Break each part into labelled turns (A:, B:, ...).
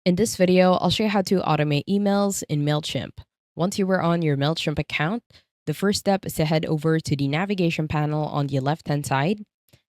A: In this video, I'll show you how to automate emails in Mailchimp. Once you are on your Mailchimp account, the first step is to head over to the navigation panel on the left-hand side.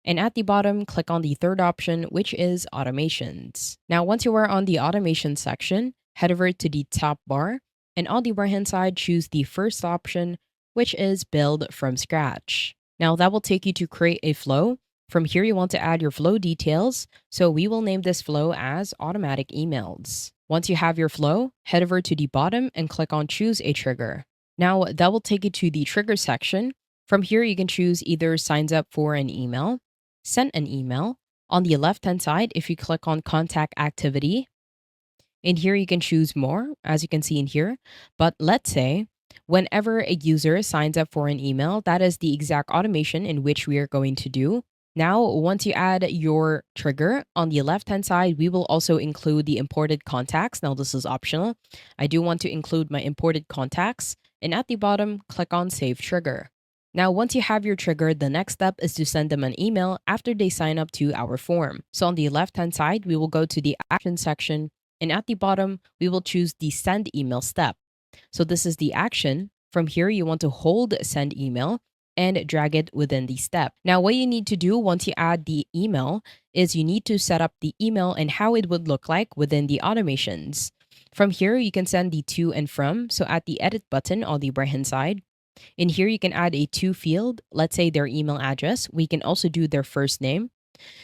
A: And at the bottom, click on the third option, which is Automations. Now, once you are on the Automation section, head over to the top bar. And on the right-hand side, choose the first option, which is Build from Scratch. Now, that will take you to create a flow. From here, you want to add your flow details, so we will name this flow as automatic emails. Once you have your flow, head over to the bottom and click on choose a trigger. Now that will take you to the trigger section. From here, you can choose either signs up for an email, send an email. On the left-hand side, if you click on contact activity, in here you can choose more, as you can see in here. But let's say whenever a user signs up for an email, that is the exact automation in which we are going to do. Now, once you add your trigger on the left-hand side, we will also include the imported contacts. Now, this is optional. I do want to include my imported contacts. And at the bottom, click on Save Trigger. Now, once you have your trigger, the next step is to send them an email after they sign up to our form. So on the left-hand side, we will go to the Action section. And at the bottom, we will choose the Send Email step. So this is the action. From here, you want to hold Send Email and drag it within the step. Now, what you need to do once you add the email is you need to set up the email and how it would look like within the automations. From here, you can send the to and from. So at the edit button on the right-hand side, in here, you can add a to field, let's say their email address. We can also do their first name.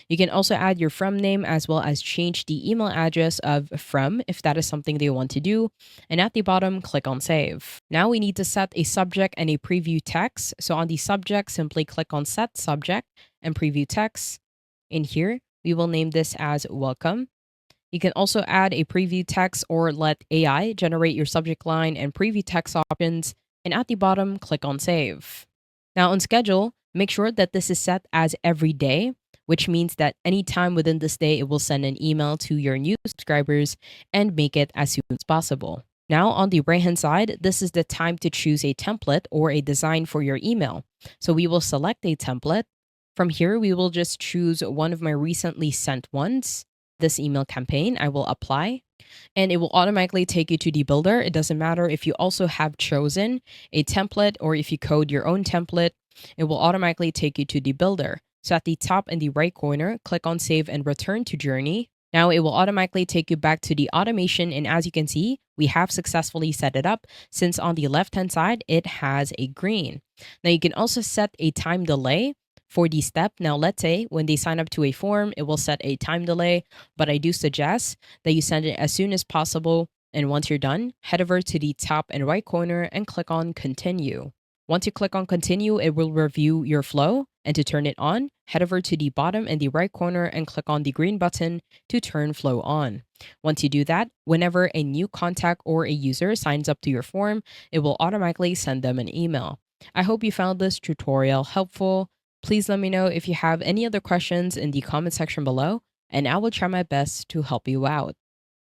A: You can also add your from name as well as change the email address of from if that is something they want to do. And at the bottom, click on save. Now we need to set a subject and a preview text. So on the subject, simply click on set subject and preview text. In here, we will name this as welcome. You can also add a preview text or let AI generate your subject line and preview text options. And at the bottom, click on save. Now on schedule, make sure that this is set as every day, which means that anytime within this day, it will send an email to your new subscribers and make it as soon as possible. Now on the right-hand side, this is the time to choose a template or a design for your email. So we will select a template. From here, we will just choose one of my recently sent ones. This email campaign, I will apply. And it will automatically take you to the builder. It doesn't matter if you also have chosen a template or if you code your own template, it will automatically take you to the builder. So at the top in the right corner, click on Save and Return to Journey. Now it will automatically take you back to the automation. And as you can see, we have successfully set it up since on the left-hand side, it has a green. Now you can also set a time delay for the step. Now, let's say when they sign up to a form, it will set a time delay, but I do suggest that you send it as soon as possible. And once you're done, head over to the top and right corner and click on Continue. Once you click on Continue, it will review your flow. And to turn it on, head over to the bottom and the right corner and click on the green button to turn flow on. Once you do that, whenever a new contact or a user signs up to your form, it will automatically send them an email. I hope you found this tutorial helpful. Please let me know if you have any other questions in the comment section below, and I will try my best to help you out.